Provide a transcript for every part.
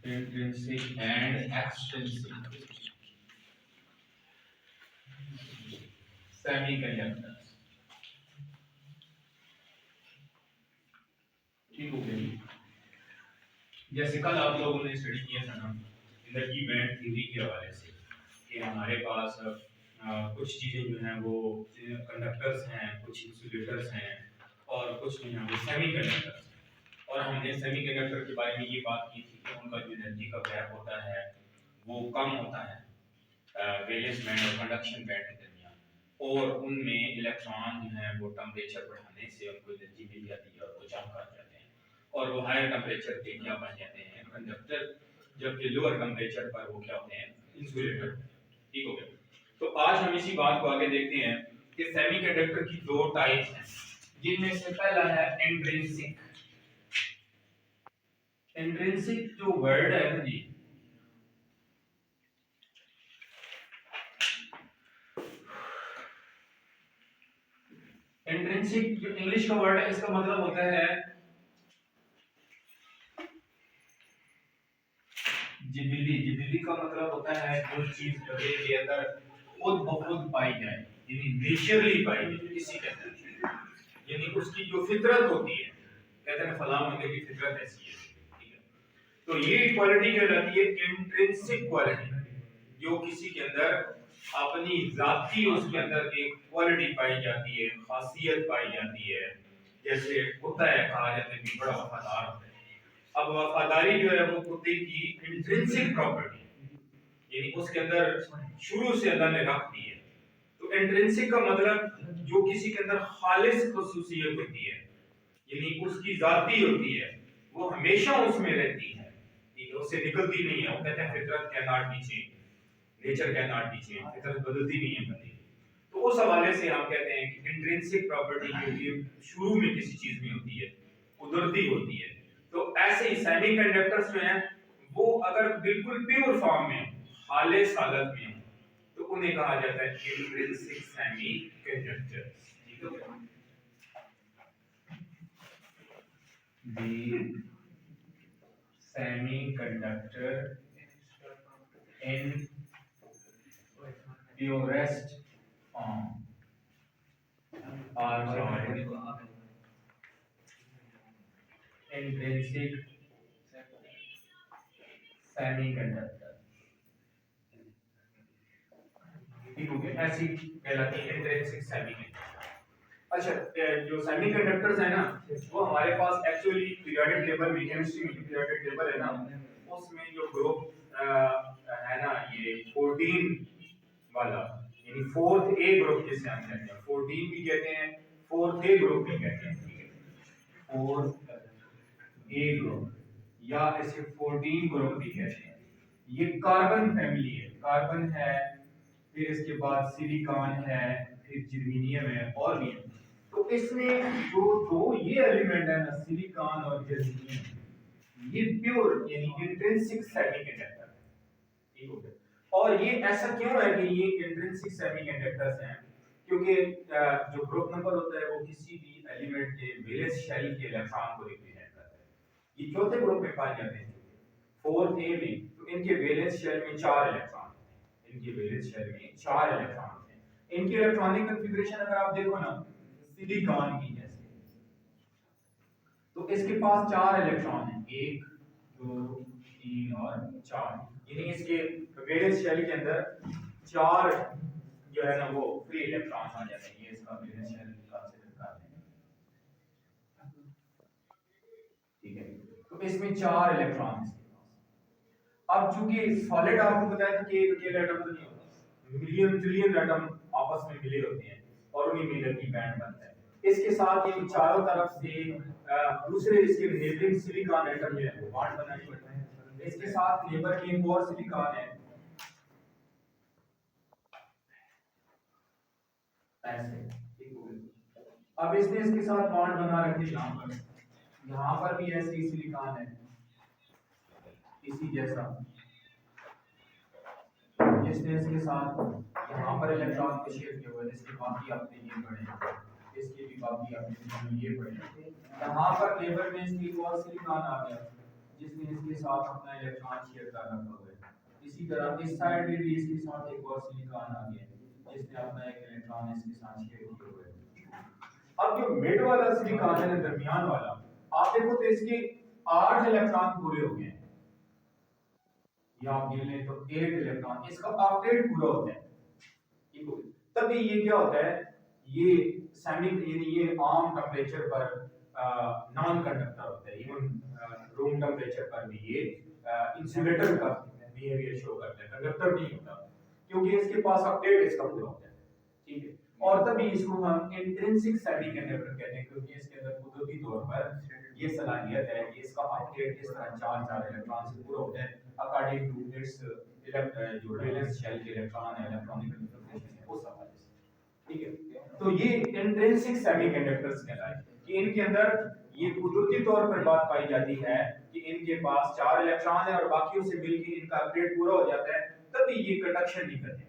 intrinsic and extrinsic semiconductors। ठीक हो गया। जैसे कल आप लोगों ने स्टडी किया था ना एनर्जी बैंड थ्योरी के हवाले से कि हमारे पास कुछ चीज़ें जो हैं वो कंडक्टर्स हैं, कुछ इंसुलेटर्स हैं और कुछ जो हैं वो सेमीकंडक्टर्स हैं। और हमने सेमीकंडक्टर के बारे में ये बात की थी कि उनका जो एनर्जी का गैप होता है वो कम होता है वैलेंस बैंड और कंडक्शन बैंड के दरमियान, और उनमें इलेक्ट्रॉन जो हैं वो टेम्परेचर बढ़ाने से उनको एनर्जी मिल जाती है और वो जम कर जाते हैं और वो हायर टेम्परेचर पे क्या बन जाते हैं कंडक्टर, जबकि लोअर टेम्परेचर पर वो क्या होते हैं इंसुलेटर। ठीक हो गया। तो आज हम इसी बात को आगे देखते हैं कि सेमीकंडक्टर की दो टाइप्स हैं, जिनमें से पहला है इंट्रिंसिक। इंट्रिंसिक जो वर्ड है ना जी, इंट्रिंसिक जो इंग्लिश का वर्ड है इसका मतलब होता है जिबिली। जिबिली का मतलब होता है जो चीज के अंदर खुद ब खुद पाई जाए, यानी नेचुरली पाई जाए किसी के अंदर, यानी उसकी जो फितरत होती है, कहते हैं फलां बंदे की फितरत ऐसी है। ठीक है, तो ये क्वालिटी कहलाती है इंट्रिंसिक क्वालिटी, जो किसी के अंदर अपनी जाती उसके अंदर एक क्वालिटी पाई जाती है, खासियत पाई जाती है। जैसे कुत्ता है, कहा जाता है कि बड़ा वफादार होता है। अब वफादारी जो है वो कुत्ते की इंट्रिंसिक प्रॉपर्टी, यानी उसके अंदर शुरू से अल्लाह ने रख दी है। तो इंट्रिंसिक का मतलब जो किसी के अंदर खालिस खसूसियत होती है, यानी उसकी जाती होती है, वो हमेशा उसमें रहती है, ठीक है, उससे निकलती नहीं है। वो कहते हैं फितरत can not be change, nature can not be change, फितरत बदलती नहीं है कभी। तो उस हवाले से हम कहते हैं कि इंट्रिंसिक प्रॉपर्टी क्योंकि शुरू में किसी चीज में होती है, कुदरती होती है। तो ऐसे ही सेमीकंडक्टर्स जो हैं वो अगर बिल्कुल प्योर फॉर्म में, खालिस हालत में हो, तो उन्हें कहा जाता है इंट्रिंसिक सेमीकंडक्टर्स। ठीक है, the semiconductor in purest form are called intrinsic semiconductor। ठीक हो गया, ऐसी कहलाती है इंट्रिंसिक सेमीकंडक्टर। अच्छा, जो सेमीकंडक्टर्स है ना वो हमारे पास एक्चुअली पीरियोडिक टेबल में, केमिस्ट्री में पीरियोडिक टेबल है ना, उसमें जो ग्रुप है ना ये 14 वाला, यानी फोर्थ ए ग्रुप जिसे हम कहते हैं, 14 भी कहते हैं, फोर्थ ए ग्रुप भी कहते हैं। ठीक है, फोर्थ ए ग्रुप या इसे 14 ग्रुप भी कहते हैं। ये कार्बन फैमिली है, कार्बन है, फिर इसके बाद सिलिकॉन है, फिर जर्मेनियम है और भी है। तो इसमें जो दो ये एलिमेंट है ना, सिलिकॉन और जर्मेनियम, ये प्योर यानी इंट्रिंसिक सेमीकंडक्टर है। ठीक हो गया। और ये ऐसा क्यों है कि ये इंट्रिंसिक सेमीकंडक्टर्स हैं? क्योंकि जो ग्रुप नंबर होता है वो किसी भी एलिमेंट के वैलेंस शेल के इलेक्ट्रॉन को रिप्रेजेंट करता है। ये चौथे ग्रुप में पाए जाते हैं, फोर्थ ए में। तो इनके वैलेंस शेल में 4 इलेक्ट्रॉन होते हैं, इनके वैलेंस शेल में 4 इलेक्ट्रॉन होते हैं। इनकी इलेक्ट्रॉनिक कॉन्फ़िगरेशन अगर आप देखो ना सिलिकॉन की जैसे, तो इसके पास 4 इलेक्ट्रॉन हैं, 1 2 3 और 4, यानी इसके वैलेंस शेल के अंदर 4 जो है ना वो फ्री इलेक्ट्रॉन आ जाते हैं। ये इसका वैलेंस शेल कंसीडर करते हैं। ठीक है, तो इसमें 4 इलेक्ट्रॉन हैं इसके पास। अब चूंकि सॉलिड आपको बताया था कि एक अकेला एटम तो नहीं होता, मिलियन ट्रिलियन एटम आपस में मिले होते हैं और उन्हीं में एनर्जी बैंड बनता है। इसके साथ ये चारों तरफ से दूसरे इसके नेबरिंग सिलिकॉन एटम जो है वो बॉन्ड बनाए हुए हैं। इसके साथ नेबर में एक और सिलिकॉन है ऐसे। ठीक हो गया। अब इसने इसके साथ बॉन्ड बना रखे यहाँ पर भी ऐसे ही सिलिकॉन है इसी जैसा, जिसने इसके साथ यहाँ पर इलेक्ट्रॉन को शेयर किया हुआ है, जिसके बाकी आपने ये पढ़े, इसके भी बाकी आपने ये पढ़े। यहाँ पर नेबर में इसकी एक और सिलिकॉन आ गया, जिसने इसके साथ अपना इलेक्ट्रॉन शेयर कर रखा हुआ है। इसी तरह इस साइड में भी इसके साथ एक और सिलिकॉन आ गया जिसने अपना एक इलेक्ट्रॉन इसके साथ शेयर किया हुआ है। अब जो मिड वाला सिलिकॉन है ना, दरमियान वाला, आप देखो तो इसके 8 इलेक्ट्रॉन पूरे हो गए हैं। या आप गिन लें तो 8 इलेक्ट्रॉन, इसका ऑक्टेट पूरा होता है। ठीक हो, तभी ये क्या होता है, ये सेमी यानी ये आम टेम्परेचर पर नॉन कंडक्टर होता है। इवन रूम टेम्परेचर पर भी ये इंसुलेटर का बिहेवियर शो करता है, कंडक्टर नहीं होता, क्योंकि इसके पास ऑक्टेट इसका पूरा होता है। ठीक है, और तभी इसको हम इंट्रिंसिक सेमीकंडक्टर कहते हैं, क्योंकि इसके अंदर कुदरती तौर पर ये सलाहियत है कि इसका ऑक्टेट इस तरह 4 इलेक्ट्रॉन से पूरा होता है अकॉर्डिंग टू इट्स जो वैलेंस शेल के इलेक्ट्रॉन है, इलेक्ट्रॉनिक कंफर्मेशन है, उस हवाले से। ठीक है, तो ये इंट्रिंसिक सेमीकंडक्टर्स कहलाते हैं कि इनके अंदर ये कुदरती तौर पर बात पाई जाती है कि इनके पास 4 इलेक्ट्रॉन है और बाकियों से मिलकर इनका ऑक्टेट पूरा हो जाता है, तभी ये कंडक्शन नहीं करते,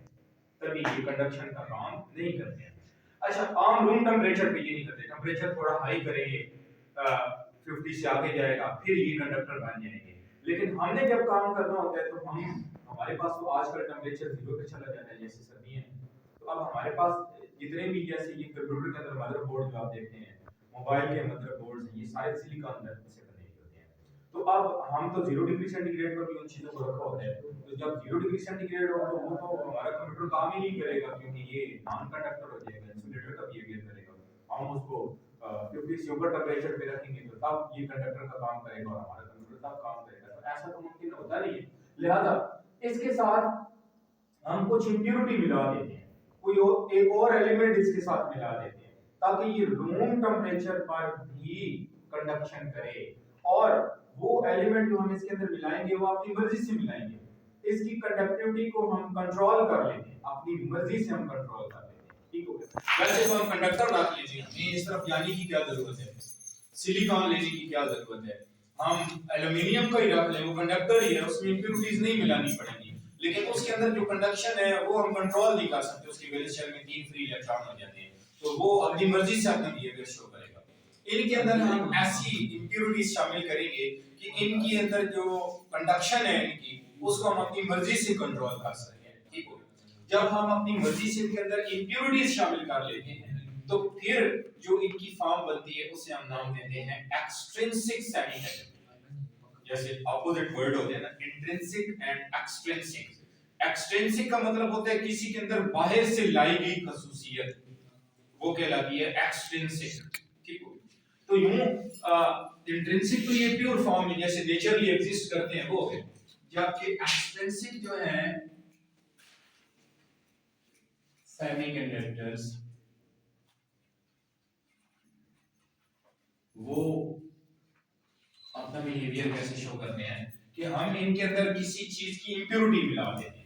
तभी ये कंडक्शन का काम नहीं करते हैं। अच्छा, आम रूम टेम्परेचर पे ये नहीं करते, टेम्परेचर थोड़ा हाई करेंगे, 50 से आगे जाएगा, फिर ये कंडक्टर बन जाएंगे। लेकिन हमने जब काम करना होता है तो हम हमारे पास तो आजकल टेम्परेचर 0 पे चला जाता है, जैसे सर्दी है, तो अब हमारे पास जितने भी जैसे ये कंप्यूटर के अंदर मदरबोर्ड जो आप देखते हैं, मोबाइल के मदरबोर्ड्स हैं, ये सारे सिलिकॉन से बने होते हैं। तो अब हम तो 0 डिग्री सेंटीग्रेड पर भी उन चीजों को रखा होता है, तो जब 0 डिग्री सेंटीग्रेड हो तो वो तो हमारा कंप्यूटर काम ही नहीं करेगा, क्योंकि ये नॉन कंडक्टर हो जाएगा, इंसुलेटर का बिहेवियर करेगा। हम उसको 50 से ऊपर टेम्परेचर पे रखेंगे तो तब ये कंडक्टर का काम करेगा और हमारा कंप्यूटर तब काम करेगा। तो ऐसा तो मुमकिन होता नहीं है। लिहाजा इसके साथ हम कुछ इंप्योरिटी मिला देते हैं, कोई एक और एलिमेंट इसके साथ मिला देते हैं, ताकि ये रूम टेम्परेचर पर भी कंडक्शन करे। और वो एलिमेंट जो हम इसके अंदर मिलाएंगे वो अपनी मर्जी से मिलाएंगे, इसकी कंडक्टिविटी को हम कंट्रोल कर लेते हैं, अपनी मर्जी से हम कंट्रोल कर लेते हैं। ठीक हो गया, वैसे तो हम कंडक्टर रख लीजिए, हमें इस तरफ जाने की क्या जरूरत है, सिलिकॉन लेने की क्या जरूरत है, हम एल्युमिनियम का ही रख लें, वो कंडक्टर ही है, उसमें इंप्योरिटीज नहीं मिलानी पड़ेगी। लेकिन उसके अंदर जो कंडक्शन है वो हम कंट्रोल नहीं कर सकते, उसकी वैलेंस शेल में 3 फ्री इलेक्ट्रॉन हो जाते हैं, तो वो अपनी मर्जी से अपना बिहेवियर शो करेगा। इनके अंदर हम ऐसी इंप्योरिटीज शामिल करेंगे कि इनके अंदर जो कंडक्शन है इनकी, उसको हम अपनी मर्जी से कंट्रोल कर सकते हैं। ठीक हो, जब हम अपनी मर्जी से इनके अंदर इंप्योरिटीज शामिल कर लेते हैं तो फिर जो इनकी फॉर्म बनती है उसे हम नाम देते हैं एक्सट्रिंसिक सेमीकंडक्टर। जैसे अपोजिट वर्ड होते हैं ना, इंट्रिंसिक एंड एक्सट्रिंसिक। एक्सट्रिंसिक का मतलब होता है किसी के अंदर बाहर से लाई गई खसूसियत, वो कहलाती है एक्सट्रिंसिक। ठीक हो, तो यूं इंट्रिंसिक तो ये प्योर फॉर्म में जैसे नेचरली एग्जिस्ट करते हैं वो है, जबकि एक्सट्रिंसिक जो है सेमीकंडक्टर्स वो अपना बिहेवियर कैसे शो करते हैं कि हम इनके अंदर किसी चीज की इंप्योरिटी मिला देते हैं।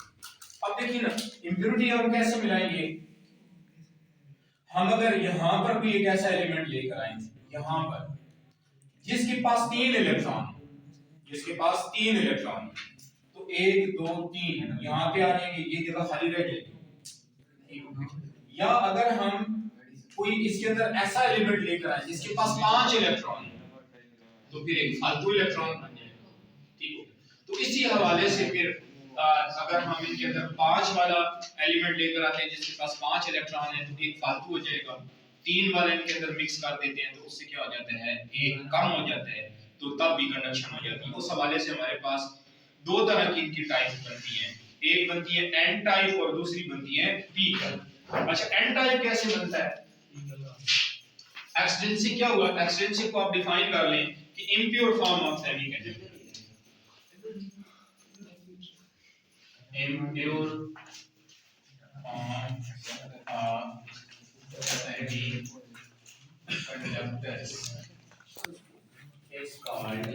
अब देखिए ना, इंप्योरिटी हम कैसे मिलाएंगे, हम अगर यहां पर कोई एक ऐसा एलिमेंट लेकर आएंगे यहां पर जिसके पास 3 इलेक्ट्रॉन, जिसके पास 3 इलेक्ट्रॉन, तो 1 2 3 यहां पे आ जाएंगे, ये जगह खाली रह जाएगी। या अगर हम कोई इसके अंदर ऐसा एलिमेंट लेकर आए जिसके पास 5 इलेक्ट्रॉन, तो फिर एक फालतू इलेक्ट्रॉन बन जाएगा। ठीक हो, तो इसी हवाले से फिर अगर हम इनके अंदर 5 वाला एलिमेंट लेकर आते हैं जिसके पास 5 इलेक्ट्रॉन है, तो एक फालतू हो जाएगा। 3 वाला इनके अंदर मिक्स कर देते हैं तो उससे क्या हो जाता है, एक कम हो जाता है, तो तब भी कंडक्शन हो जाती है। उस हवाले से हमारे पास 2 तरह की इनकी टाइप बनती हैं, एक बनती है एन टाइप और दूसरी बनती है पी टाइप। अच्छा, एन टाइप कैसे बनता है, एक्सट्रिंसिक क्या हुआ, एक्सट्रिंसिक को आप डिफाइन कर लें कि impure form of semiconductor, impure form of semiconductors is called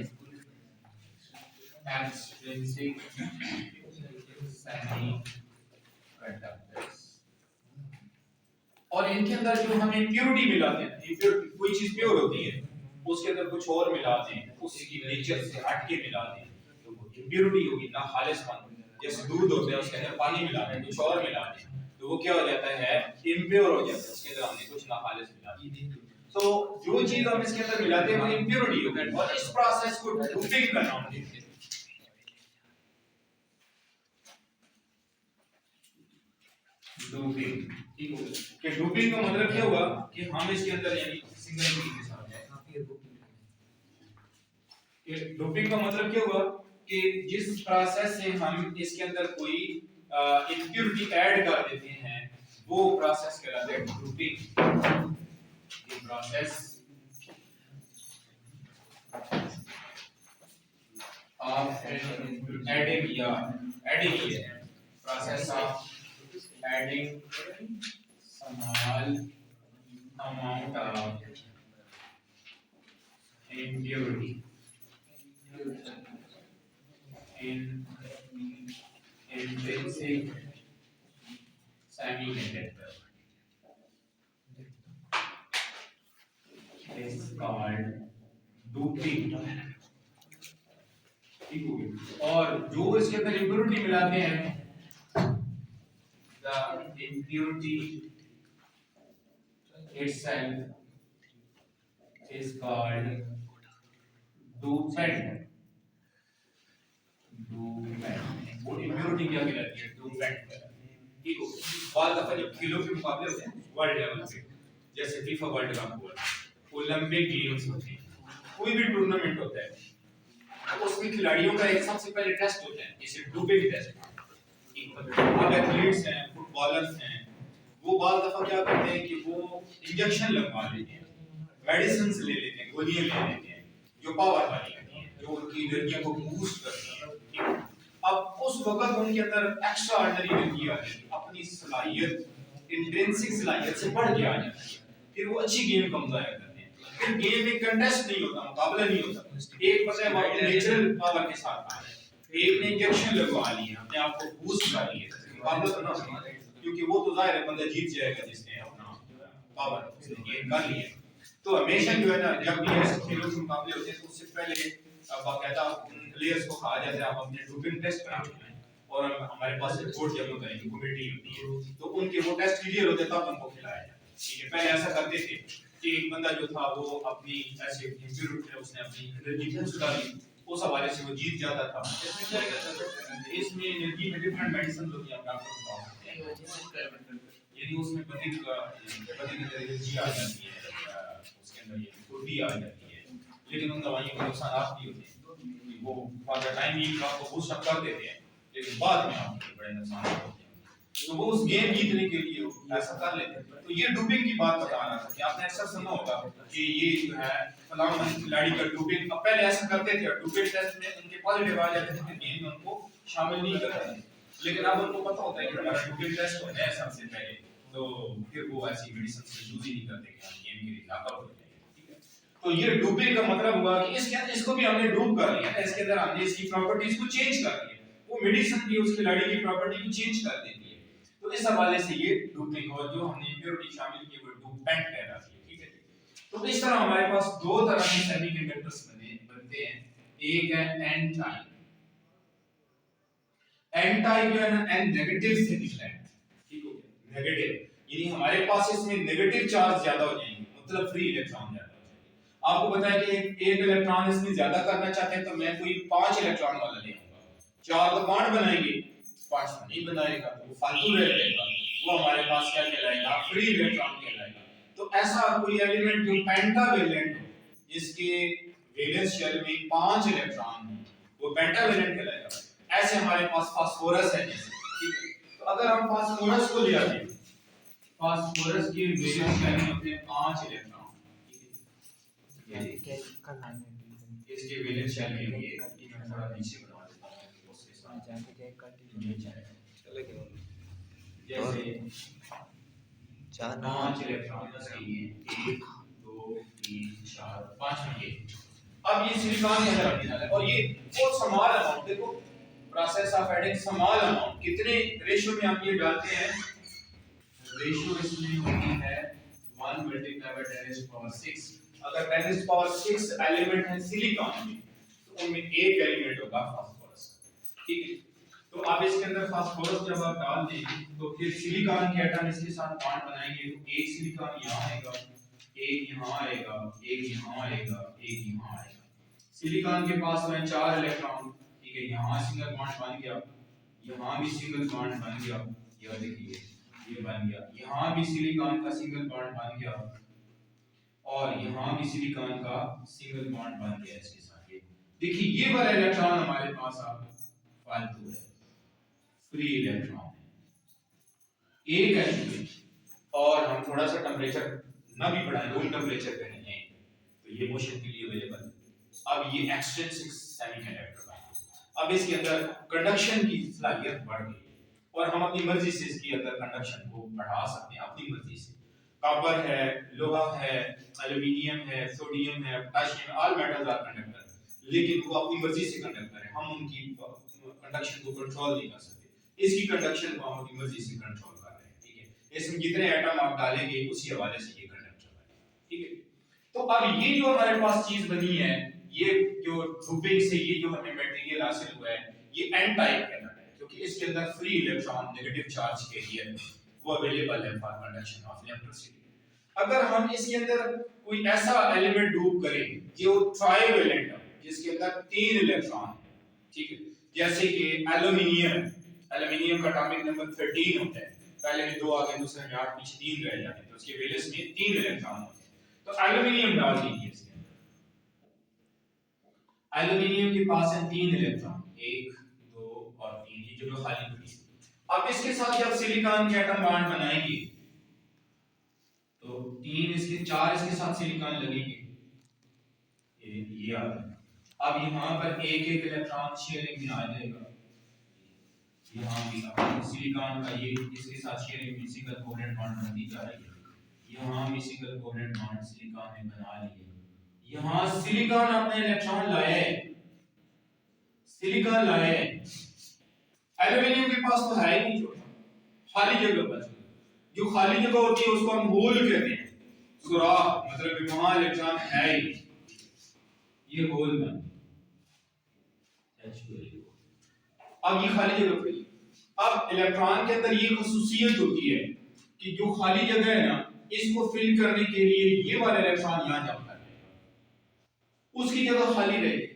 extrinsic semiconductors। और इनके अंदर जो हम impurity मिलाते हैं, impurity कोई चीज प्योर होती है उसके अंदर कुछ और मिलाते हैं, उसकी नेचर से हट के मिलाते हैं, तो वो impurity होगी ना, खालिशपन। जैसे दूध होता है उसके अंदर पानी मिलाते हैं, कुछ और मिलाते हैं, तो वो क्या हो जाता है, impure हो जाता है, उसके अंदर हमने कुछ ना खालिश मिला दिया। तो जो चीज हम इसके अंदर मिलाते हैं वो इम्प्योरिटी होता है और इस प्रोसेस को डोपिंग का नाम देते हैं। डोपिंग, ठीक हो गया कि डोपिंग का मतलब क्या हुआ कि हम इसके अंदर यानी सिंगल के साथ है कि डोपिंग का मतलब क्या हुआ कि जिस प्रोसेस से हम इसके अंदर कोई इम्प्योरिटी ऐड कर देते हैं वो प्रोसेस कहलाता है डोपिंग। ये process of adding here process of adding small amount of impurity in intrinsic semiconductor is called doping। ठीक हो गया। और जो इसके अंदर इम्प्योरिटी मिलाते हैं the impurity itself is called dopant। वो इम्प्योरिटी क्या कहलाती है? डोपेंट। ठीक हो, बाद दफा जब खेलों के मुकाबले होते हैं वर्ल्ड लेवल पे, जैसे फीफा वर्ल्ड कप हुआ, ओलंपिक गेम्स होते हैं, कोई भी टूर्नामेंट होता है तो उसमें खिलाड़ियों का एक सबसे पहले टेस्ट होता है जिसे डोपिंग टेस्ट। अब एथलीट्स हैं, फुटबॉलर्स हैं, वो बार दफा क्या करते हैं कि वो इंजेक्शन लगवा लेते हैं, मेडिसिन ले लेते हैं, गोलियां ले लेते हैं जो पावर वाली होती हैं, जो उनकी एनर्जी को बूस्ट करती हैं। अब उस वक्त उनके अंदर एक्स्ट्रा ऑर्डिनरी एनर्जी आ जाती है, अपनी सलाहियत इंट्रिंसिक सलाहियत से बढ़ के आ जाती है, फिर वो अच्छी गेम का मजा करते हैं। फिर गेम में कंटेस्ट नहीं होता, मुकाबला नहीं होता, एक पता है वो अपने नेचुरल पावर के साथ आ रहा है, एक ने इंजेक्शन लगवा लिया, अपने आप को बूस्ट कर लिया, मुकाबला तो ना होता, क्योंकि वो तो जाहिर है बंदा जीत जाएगा जिसने अपना पावर गेन कर लिया। तो हमेशा जो है ना जब भी ऐसे खेलों के मुकाबले होते हैं तो उससे पहले बाकायदा प्लेयर्स को कहा जाता है आप अपने डोपिंग टेस्ट कराएं और हमारे पास रिपोर्ट जमा करें जो कमेटी होती है तो उनके वो टेस्ट क्लियर होते तब उनको खिलाया जाए। ठीक है, पहले ऐसा करते थे कि एक बंदा जो था वो अपनी ऐसे इम्प्योरिटी उसने अपनी एनर्जी बूस्ट कर ली, उस हवाले से वो जीत जाता था। इसमें क्या करता था, इसमें एनर्जी में डिफरेंट मेडिसिन होती है, आप डॉक्टर बता सकते हैं, यानी उसमें बड़ी एनर्जी आ जाती है, उसके अंदर ये फुर्ती आ जाती है, लेकिन उन दवाइयों के नुकसान भी होते हैं, वो फॉर टाइम ही आपको बूस्ट अप कर देते हैं लेकिन बाद में आपको बड़े नुकसान होते हैं। तो वो उस गेम जीतने के लिए ऐसा कर लेते हैं। तो ये डोपिंग की बात बता रहा था कि आपने अक्सर सुना होगा कि ये जो है फलाना खिलाड़ी का डोपिंग, अब पहले ऐसा करते थे डोपिंग टेस्ट में उनके पॉजिटिव आ जाते थे, गेम में उनको शामिल नहीं करते थे, लेकिन अब उनको पता होता है कि हमारा डोपिंग टेस्ट होना है सबसे पहले, तो फिर वो ऐसी मेडिसिन से यूज ही नहीं करते कि हम गेम के लिए लापरवाह हो जाएंगे। ठीक है, तो ये डोपिंग का मतलब हुआ कि इसके अंदर इसको भी हमने डूब कर लिया, इसके अंदर हमने इसकी प्रॉपर्टीज को चेंज कर दिया, वो मेडिसिन भी उस खिलाड़ी की प्रॉपर्टी को चेंज कर देती है। तो इस हवाले से ये डोपिंग और जो हमने इम्प्योरिटी शामिल की वो डोपेंट कहलाती है। ठीक है, तो इस तरह हमारे पास दो तरह के सेमीकंडक्टर्स बनते हैं, एक है एन टाइप, एन टाइप जो है ना एन नेगेटिव से निकला है। ठीक हो गया, नेगेटिव यानी हमारे पास इसमें नेगेटिव चार्ज ज्यादा हो जाएंगे, मतलब फ्री इलेक्ट्रॉन ज्यादा हो जाएंगे। आपको पता है कि एक इलेक्ट्रॉन इसमें ज्यादा करना चाहते हैं तो मैं कोई 5 इलेक्ट्रॉन वाला ले आऊंगा, 4 तो बॉन्ड बनाएंगे, 5 नहीं बनाएगा तो फालतू रह जाएगा, वो हमारे पास क्या कहलाएगा, फ्री इलेक्ट्रॉन कहलाएगा। तो ऐसा कोई एलिमेंट जो पेंटावेलेंट हो, जिसके वैलेंस शेल में 5 इलेक्ट्रॉन हो, वो पेंटावेलेंट कहलाएगा। ऐसे हमारे पास फास्फोरस है जैसे। ठीक है, तो अगर हम फास्फोरस को ले आते हैं, फास्फोरस के वैलेंस शेल में होते हैं 5 इलेक्ट्रॉन। ठीक है, ये इसके वैलेंस शेल में ये थोड़ा नीचे बना देता हूं उसके साथ जैसे 5 इलेक्ट्रॉन इसके लिए 1 2 3 4 5 में ये। अब ये सिलिकॉन के अंदर रखना है और ये बहुत स्मॉल अमाउंट, देखो process of adding small amount, कितने रेशियो में आप ये डालते हैं, रेशियो इसमें होती है 1 मल्टीप्लाई बाय 10 टू पावर 6। अगर 10 टू पावर 6 एलिमेंट है सिलिकॉन में तो उनमें एक एलिमेंट होगा फास्फोरस। ठीक है, तो आप इसके अंदर फास्फोरस जब आप डाल देंगे तो फिर सिलिकॉन के एटम इसके साथ बॉन्ड बनाएंगे, तो एक सिलिकॉन यहां आएगा, एक यहाँ आएगा, एक यहाँ आएगा, एक यहाँ आएगा। सिलिकॉन के पास में 4 इलेक्ट्रॉन, ठीक है, यहाँ सिंगल बॉन्ड बन गया, यहाँ भी सिंगल बॉन्ड बन गया, ये देखिए ये बन गया, यहाँ भी सिलिकॉन का सिंगल बॉन्ड बन गया और यहाँ भी सिलिकॉन का सिंगल बॉन्ड बन गया इसके साथ। ये देखिए ये वाला इलेक्ट्रॉन हमारे पास अब फालतू है, फ्री इलेक्ट्रॉन है, एक है, और हम थोड़ा सा टेम्परेचर ना भी बढ़ाएं, रूम टेम्परेचर पे नहीं है तो ये मोशन के लिए अवेलेबल है। अब ये एक्सट्रिंसिक सेमीकंडक्टर है, अब इसके अंदर कंडक्शन की सलाहियत बढ़ गई और हम अपनी मर्जी से इसके अंदर कंडक्शन को बढ़ा सकते हैं अपनी मर्जी से। कॉपर है, लोहा है, एल्युमिनियम है, सोडियम है, potassium, all metals are conductor, लेकिन वो अपनी मर्जी से कंडक्टर है, हम उनकी कंडक्शन को कंट्रोल नहीं कर सकते। इसकी कंडक्शन को हम अपनी मर्जी से कंट्रोल कर रहे हैं, ठीक है। इसमें जितने एटम आप डालेंगे उसी हवाले से ये कंडक्टर बनेगा, ठीक है। तो अब ये जो हमारे पास चीज बनी है, ये जो ग्रुपिंग से ये जो हमें मटेरियल हासिल हुआ है, ये एन टाइप का है क्योंकि इसके अंदर free electron negative charge carrier वो अवेलेबल है फॉर कंडक्शन ऑफ इलेक्ट्रिसिटी। अगर हम इसके अंदर कोई ऐसा एलिमेंट डूब करें जो ट्राइवेलेंट है, जिसके अंदर 3 इलेक्ट्रॉन है, ठीक है, जैसे कि एल्युमिनियम का एटॉमिक नंबर 13 होता है, पहले में 2 आगे दूसरे में 8 पीछे 3 रह जाते हैं, तो उसके वैलेंस में 3 इलेक्ट्रॉन होते हैं। तो एल्युमिनियम डाल दीजिए इसके अंदर, एल्युमिनियम के पास है 3 इलेक्ट्रॉन, 1 2 और 3, ये जगह खाली पड़ी है। अब इसके साथ जब सिलिकॉन के एटम बॉन्ड बनाएंगे तो 3 इसके 4 इसके साथ सिलिकॉन लगेंगे, ये आ गया। अब यहाँ पर एक इलेक्ट्रॉन शेयरिंग में आ जाएगा, यहाँ भी सिलिकॉन का ये इसके साथ शेयरिंग में सिंगल कोवलेंट बॉन्ड बनती जा रही है, यहाँ भी सिंगल कोवलेंट बॉन्ड सिलिकॉन ने बना लिया। यहाँ सिलिकॉन अपने इलेक्ट्रॉन लाए, सिलिकॉन लाए, एल्युमिनियम के पास तो है ही नहीं, छोटा खाली जगह बच गई। जो खाली जगह होती है उसको हम होल कहते हैं, सुराख, मतलब कि वहां इलेक्ट्रॉन है ही, ये होल बन। अब ये खाली जगह पे, अब इलेक्ट्रॉन के अंदर ये खसूसियत होती है कि जो खाली जगह है ना, इसको फिल करने के लिए ये वाला इलेक्ट्रॉन यहां जंप कर जाएगा, उसकी जगह खाली रहेगी,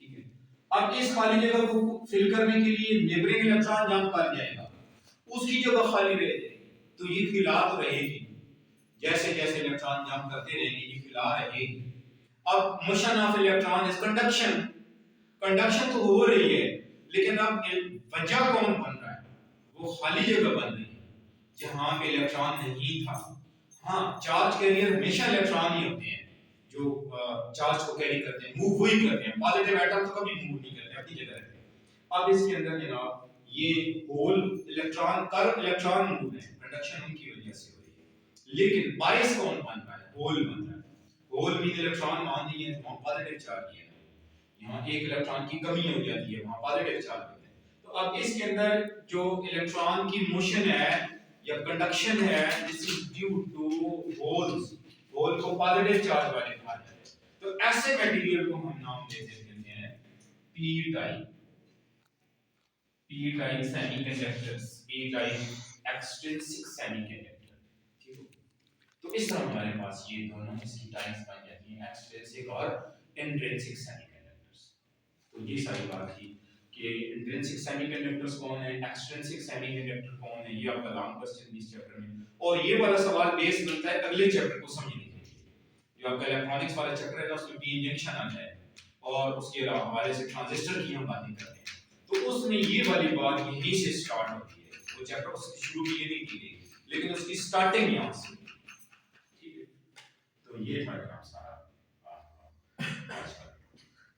ठीक है। अब इस खाली जगह को फिल करने के लिए नेबरिंग इलेक्ट्रॉन जंप कर जाएगा, उसकी जगह खाली रह जाएगी, तो ये खिला तो रहेगी, जैसे जैसे इलेक्ट्रॉन जंप करते रहेंगे ये खिला रहेगी। अब motion of electron is conduction, conduction तो हो रही है, लेकिन अब वजह कौन बन रहा है, वो खाली जगह बन रही है जहां पे इलेक्ट्रॉन नहीं था। हाँ, चार्ज कैरियर हमेशा इलेक्ट्रॉन ही होते हैं जो चार्ज को कैरी करते हैं, मूव ही करते हैं, पॉजिटिव एटम तो कभी मूव नहीं करते, अपनी जगह रहते हैं। अब इसके अंदर जनाब ये होल इलेक्ट्रॉन कर इलेक्ट्रॉन मूव है, कंडक्शन उनकी वजह से हो रही है, लेकिन बायस कौन बन रहा है, होल बन रहा है। होल में इलेक्ट्रॉन मान दिए वहां पॉजिटिव चार्ज है, यहाँ एक इलेक्ट्रॉन की कमी हो जाती है, वहां पॉजिटिव चार्ज होता है। तो अब इसके अंदर जो इलेक्ट्रॉन की मोशन है या कंडक्शन है, this is due to holes, hole को पॉजिटिव चार्ज वाले कहा जाता है। तो ऐसे मटेरियल को हम नाम देते हैं P type, P type semiconductors, P type extrinsic semiconductor, ठीक है। तो इस तरह हमारे पास ये दोनों इसकी टाइप्स बन जाती हैं, एक्सट्रिंसिक और इंट्रिंसिक सेमीकंडक्टर्स। तो ये सारी बात थी कि इंट्रिंसिक सेमीकंडक्टर्स कौन है, एक्सट्रिंसिक सेमीकंडक्टर कौन है, ये आपका लॉन्ग क्वेश्चन इस चैप्टर में, और ये वाला सवाल बेस बनता है अगले चैप्टर को समझने के लिए। जो आपका इलेक्ट्रॉनिक्स वाला चैप्टर है ना, उसमें पी इंजेक्शन आता है और उसके हवाले से ट्रांजिस्टर की हम बातें करते हैं, तो उसमें ये वाली बात यहीं से स्टार्ट होती है। वो चैप्टर उसकी शुरू की नहीं की गई, लेकिन उसकी स्टार्टिंग यहाँ से, ठीक है। तो ये था सारा।